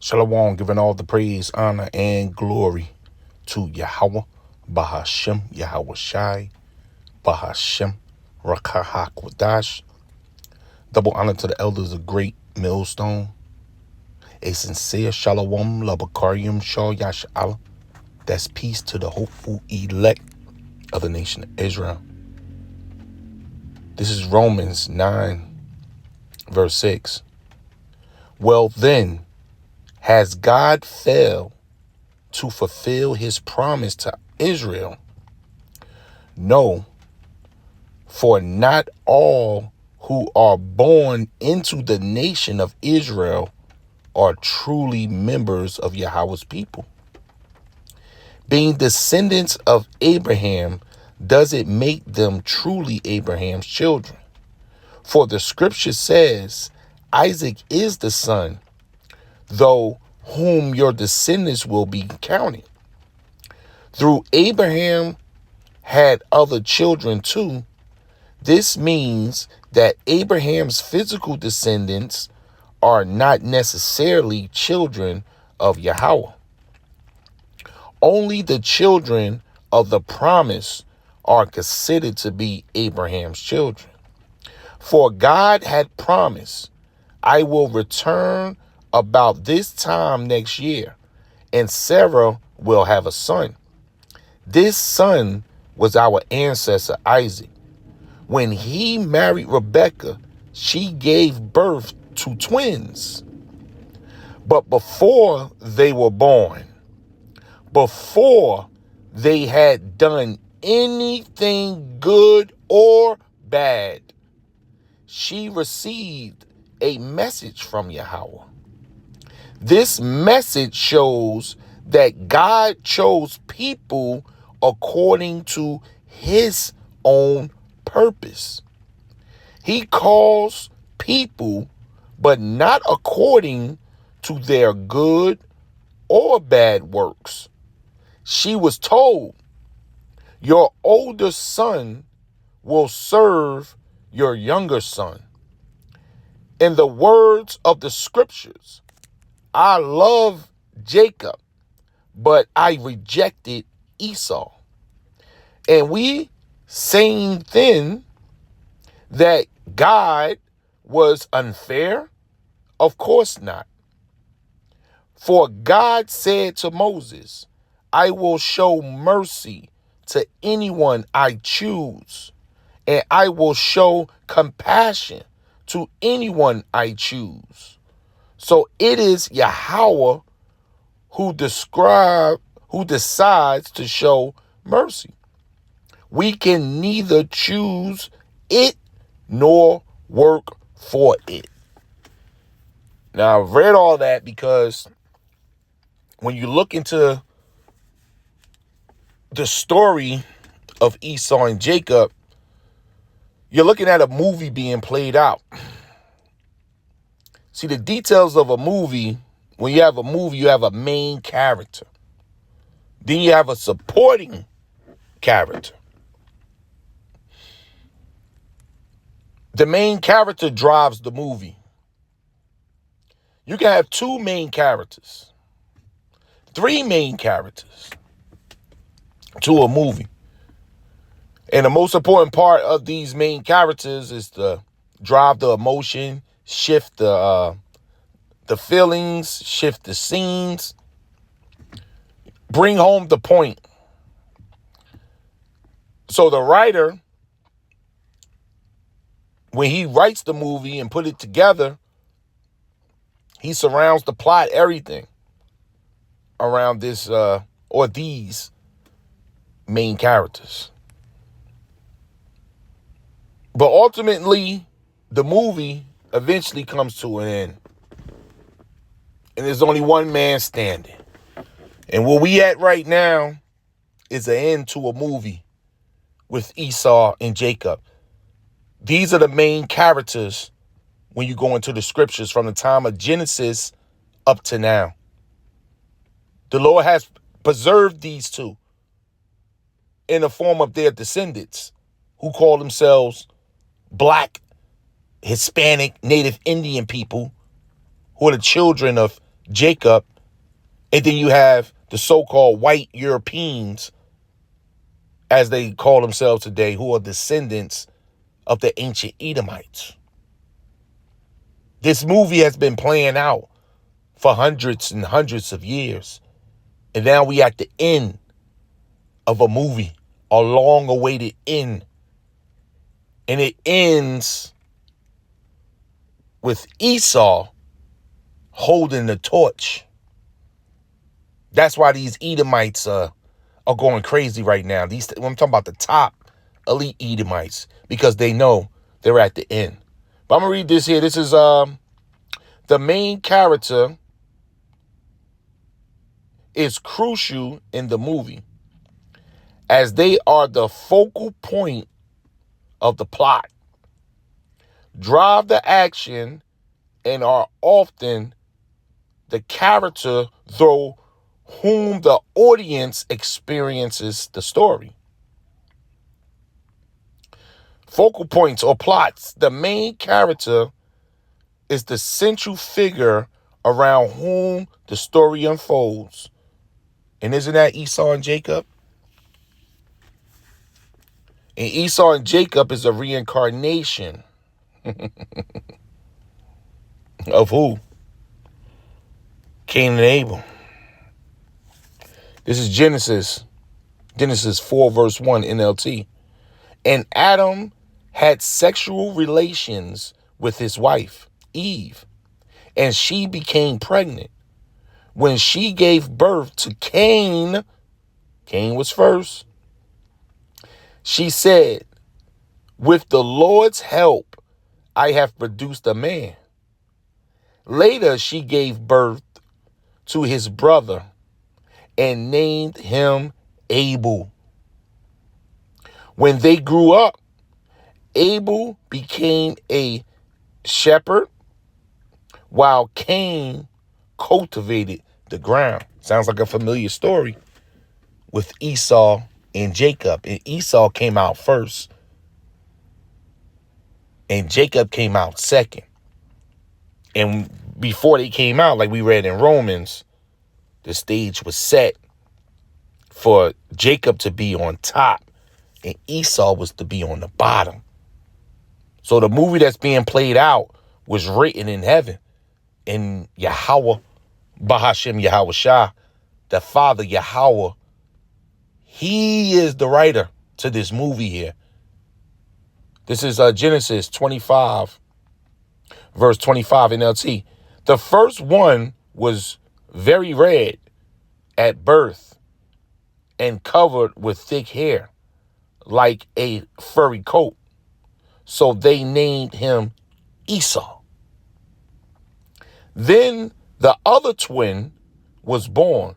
Shalom, giving all the praise, honor, and glory to Yahweh, Bahashem, Yahweh Shai, Bahashem, Rakah Kwadash. Double honor to the elders of Great Millstone. A sincere Shalom, Labakarium, Shah Yash'Allah. That's peace to the hopeful elect of the nation of Israel. This is Romans 9, verse 6. Well then, has God failed to fulfill his promise to Israel? No, for not all who are born into the nation of Israel are truly members of Yahweh's people. Being descendants of Abraham doesn't make them truly Abraham's children. For the scripture says, Isaac is the son, though whom your descendants will be counted. Through Abraham had other children too. This means that Abraham's physical descendants are not necessarily children of Yahweh. Only the children of the promise are considered to be Abraham's children. For God had promised, I will return about this time next year, and Sarah will have a son. This son was our ancestor Isaac. When he married Rebekah, she gave birth to twins. But before they were born, before they had done anything good or bad, she received a message from Yahweh. This message shows that God chose people according to his own purpose. He calls people, but not according to their good or bad works. She was told, your older son will serve your younger son. In the words of the scriptures, I love Jacob, but I rejected Esau. And we saying then that God was unfair? Of course not. For God said to Moses, I will show mercy to anyone I choose, and I will show compassion to anyone I choose. So it is Yahweh who decides to show mercy. We can neither choose it nor work for it. Now, I've read all that because when you look into the story of Esau and Jacob, you're looking at a movie being played out. See, the details of a movie, when you have a movie, you have a main character. Then you have a supporting character. The main character drives the movie. You can have two main characters, three main characters to a movie. And the most important part of these main characters is to drive the emotion, shift the feelings, shift the scenes, bring home the point. So the writer, when he writes the movie and put it together, he surrounds the plot, everything around this or these main characters. But ultimately, the movie eventually comes to an end. And there's only one man standing. And where we at right now is an end to a movie with Esau and Jacob. These are the main characters when you go into the scriptures from the time of Genesis up to now. The Lord has preserved these two in the form of their descendants who call themselves Black, Hispanic, Native Indian people who are the children of Jacob, and then you have the so-called white Europeans, as they call themselves today, who are descendants of the ancient Edomites. This movie has been playing out for hundreds and hundreds of years. And now we at the end of a movie, a long-awaited end. And it ends with Esau holding the torch. That's why these Edomites are going crazy right now. I'm talking about the top elite Edomites, because they know they're at the end. But I'm going to read this here. This is the main character is crucial in the movie, as they are the focal point of the plot, drive the action, and are often the character through whom the audience experiences the story. Focal points or plots. The main character is the central figure around whom the story unfolds. And isn't that Esau and Jacob? And Esau and Jacob is a reincarnation of who? Cain and Abel. This is Genesis 4 verse 1 NLT. And Adam had sexual relations with his wife, Eve, and she became pregnant. When she gave birth to Cain was first, she said, with the Lord's help, I have produced a man. Later, she gave birth to his brother and named him Abel. When they grew up, Abel became a shepherd while Cain cultivated the ground. Sounds like a familiar story with Esau and Jacob. And Esau came out first, and Jacob came out second. And before they came out, like we read in Romans, the stage was set for Jacob to be on top and Esau was to be on the bottom. So the movie that's being played out was written in heaven. And Yahweh, Bahashem Yahweh Shah, the Father Yahweh, he is the writer to this movie here. This is Genesis 25, verse 25 NLT. The first one was very red at birth and covered with thick hair like a furry coat. So they named him Esau. Then the other twin was born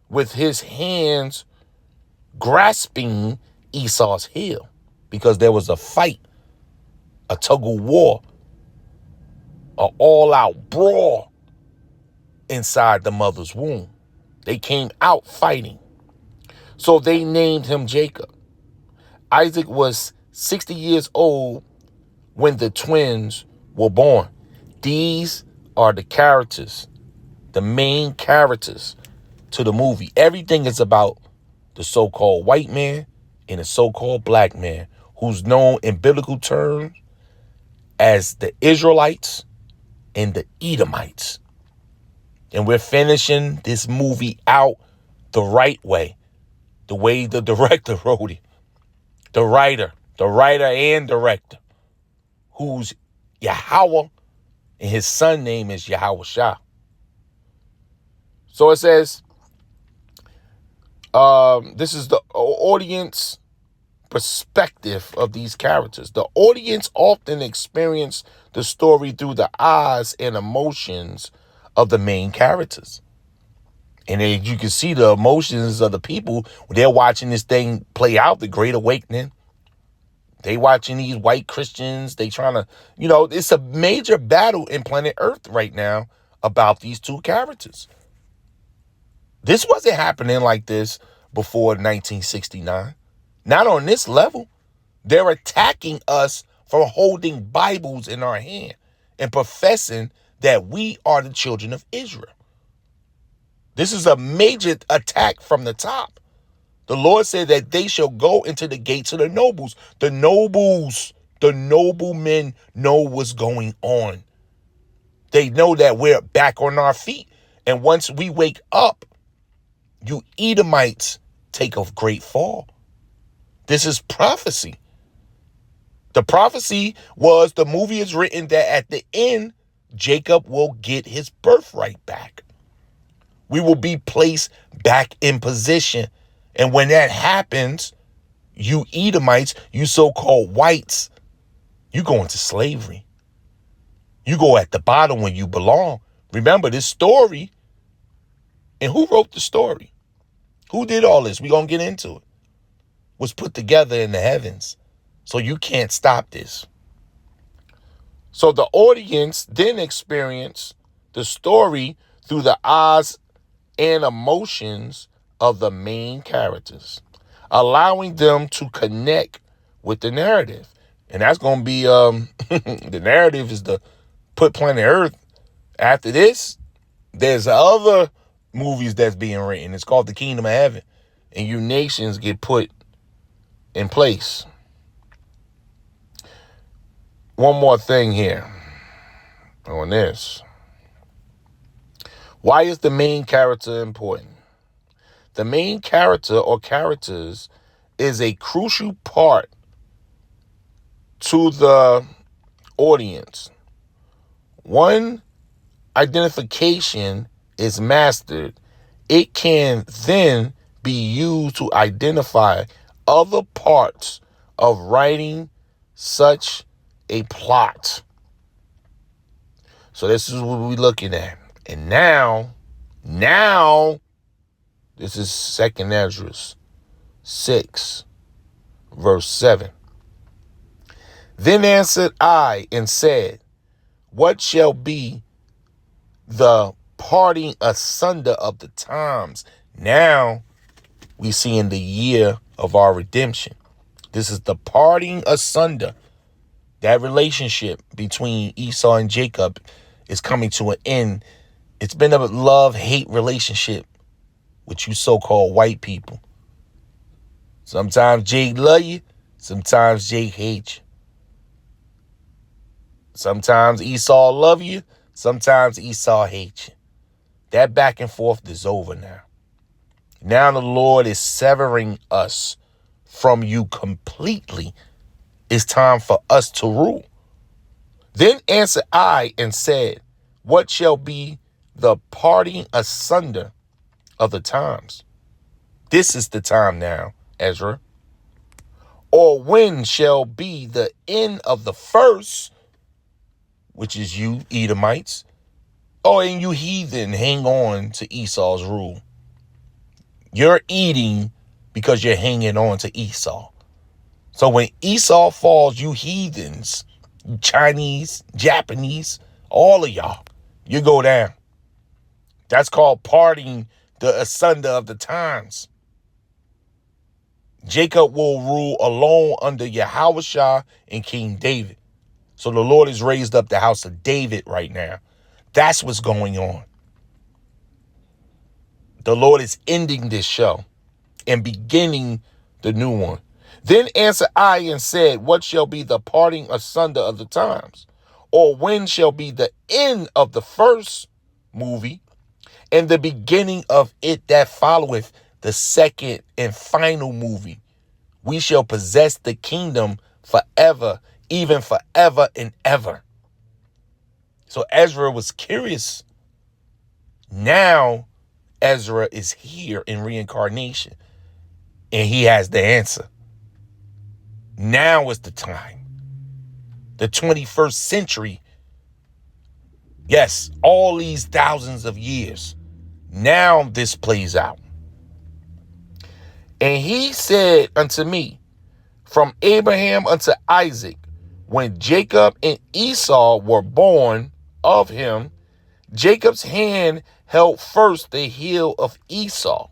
with his hands grasping Esau's heel, because there was a fight, a tug of war, an all-out brawl inside the mother's womb. They came out fighting. So they named him Jacob. Isaac was 60 years old when the twins were born. These are the characters, the main characters to the movie. Everything is about the so-called white man and the so-called black man, who's known in biblical terms as the Israelites and the Edomites. And we're finishing this movie out the right way, the way the director wrote it. The writer and director, who's Yahweh, and his son name is Yahweh Shah. So it says, this is the audience perspective of these characters. The audience often experience the story through the eyes and emotions of the main characters. And then you can see the emotions of the people when they're watching this thing play out, the Great Awakening. They watching these white Christians. They trying to, it's a major battle in planet Earth right now about these two characters. This wasn't happening like this before 1969. Not on this level. They're attacking us for holding Bibles in our hand and professing that we are the children of Israel. This is a major attack from the top. The Lord said that they shall go into the gates of the nobles. The noblemen know what's going on. They know that we're back on our feet. And once we wake up, you Edomites take a great fall. This is prophecy. The prophecy was, the movie is written that at the end, Jacob will get his birthright back. We will be placed back in position. And when that happens, you Edomites, you so-called whites, you go into slavery. You go at the bottom when you belong. Remember this story. And who wrote the story? Who did all this? We're going to get into it. Was put together in the heavens. So you can't stop this. So the audience then experience the story through the eyes and emotions of the main characters, allowing them to connect with the narrative. And that's going to be, the narrative is the put planet Earth. After this, there's other movies that's being written. It's called The Kingdom of Heaven. And you nations get put in place. One more thing here on this. Why is the main character important? The main character or characters is a crucial part to the audience. One identification is mastered, it can then be used to identify other parts of writing such a plot. So this is what we're looking at. And now, this is 2nd Ezra 6, verse 7. Then answered I and said, what shall be the parting asunder of the times? Now we see in the year of our redemption. This is the parting asunder. That relationship between Esau and Jacob is coming to an end. It's been a love-hate relationship with you so-called white people. Sometimes Jake love you, sometimes Jake hate you. Sometimes Esau love you, sometimes Esau hate you. That back and forth is over now. Now the Lord is severing us from you completely. It's time for us to rule. Then answered I and said, what shall be the parting asunder of the times? This is the time now, Ezra. Or when shall be the end of the first, which is you Edomites? Oh, and you heathen hang on to Esau's rule. You're eating because you're hanging on to Esau. So when Esau falls, you heathens, Chinese, Japanese, all of y'all, you go down. That's called parting the asunder of the times. Jacob will rule alone under Yahushua and King David. So the Lord has raised up the house of David right now. That's what's going on. The Lord is ending this show and beginning the new one. Then answered I and said, what shall be the parting asunder of the times? Or when shall be the end of the first movie and the beginning of it that followeth, the second and final movie? We shall possess the kingdom forever, even forever and ever. So Ezra was curious. Now Ezra is here in reincarnation and he has the answer. Now is the time. The 21st century. Yes, all these thousands of years. Now this plays out. And he said unto me, from Abraham unto Isaac, when Jacob and Esau were born of him, Jacob's hand held first the heel of Esau.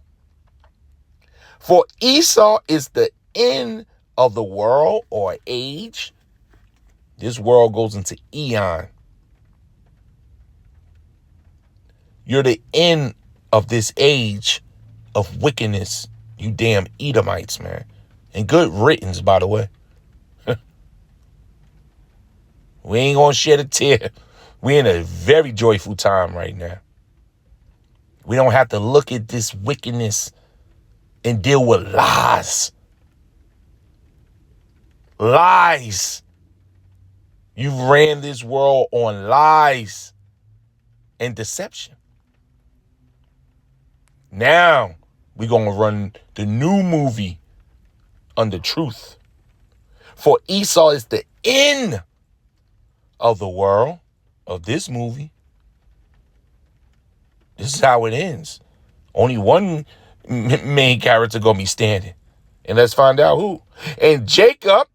For Esau is the end of the world or age. This world goes into eon. You're the end of this age of wickedness, you damn Edomites, man. And good riddance, by the way. We ain't gonna shed a tear. We're in a very joyful time right now. We don't have to look at this wickedness and deal with lies. Lies. You've ran this world on lies and deception. Now we're going to run the new movie under truth. For Esau is the end of the world of this movie. This is how it ends. Only one main character going to be standing. And let's find out who. And Jacob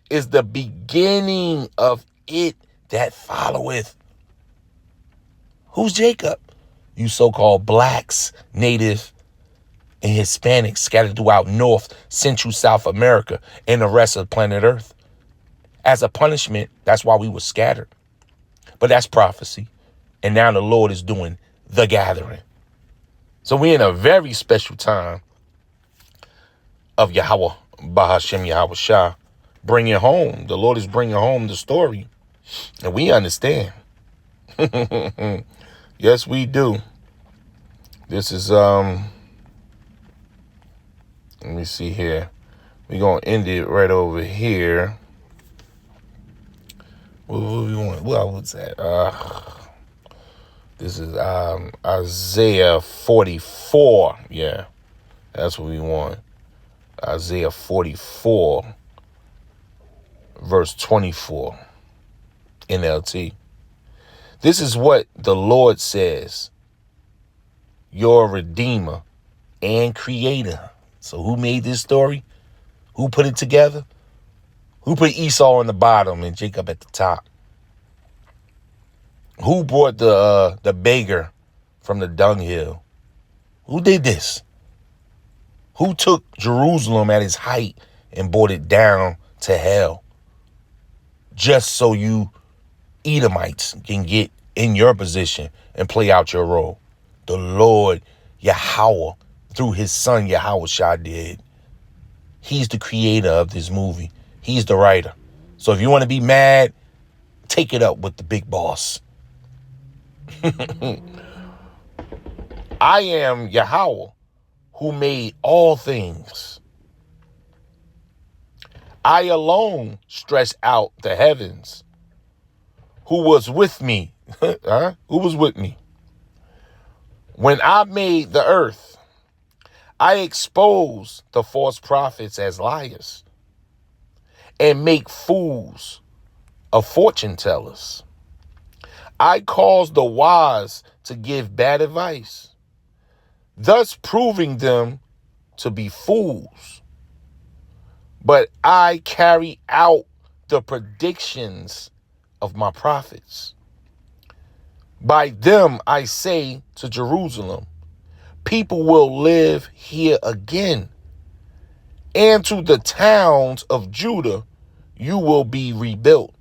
is the beginning of it that followeth. Who's Jacob? You so-called blacks, native, and Hispanics scattered throughout North, Central, South America, and the rest of planet Earth. As a punishment, that's why we were scattered. But that's prophecy. And now the Lord is doing the gathering. So we're in a very special time of Yahweh, Bahashem Yahweh Shah, bringing home. The Lord is bringing home the story. And we understand. Yes, we do. This is, let me see here. We're going to end it right over here. What we want? What was that? This is Isaiah 44. Yeah, that's what we want. Isaiah 44, verse 24, NLT. This is what the Lord says, your Redeemer and Creator. So who made this story? Who put it together? Who put Esau on the bottom and Jacob at the top? Who brought the beggar from the dunghill? Who did this? Who took Jerusalem at its height and brought it down to hell? Just so you Edomites can get in your position and play out your role. The Lord Yahweh, through his son Yahweh Shah, did. He's the creator of this movie. He's the writer. So if you want to be mad, take it up with the big boss. I am Yahweh, who made all things. I alone stretched out the heavens. Who was with me? Huh? Who was with me? When I made the earth, I exposed the false prophets as liars and make fools of fortune tellers. I caused the wise to give bad advice, thus proving them to be fools. But I carry out the predictions of my prophets. By them I say to Jerusalem, people will live here again. And to the towns of Judah, you will be rebuilt.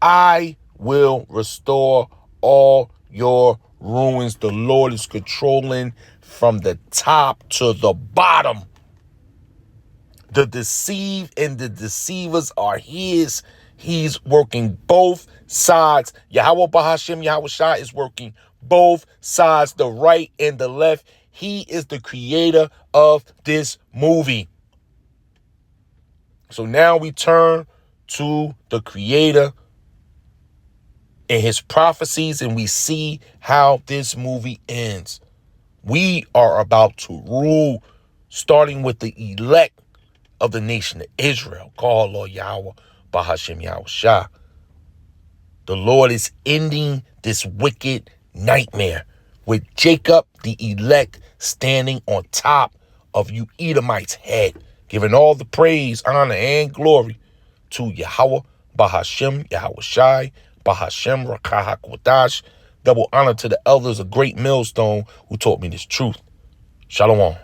I will restore all your ruins. The Lord is controlling from the top to the bottom. The deceived and the deceivers are his. He's working both sides. Yahweh Bahashem Yahweh Shah is working both sides, the right and the left. He is the creator of this movie. So now we turn to the creator and his prophecies, and we see how this movie ends. We are about to rule, starting with the elect of the nation of Israel. Call Lord Yahweh, Bahashem Yahweh Shah. The Lord is ending this wicked nightmare with Jacob, the elect, standing on top of you Edomites' head, giving all the praise, honor, and glory to Yahweh, Bahashem Yahweh Shai, Bahashem Rakah HaKodash. Double honor to the elders of Great Millstone who taught me this truth. Shalom.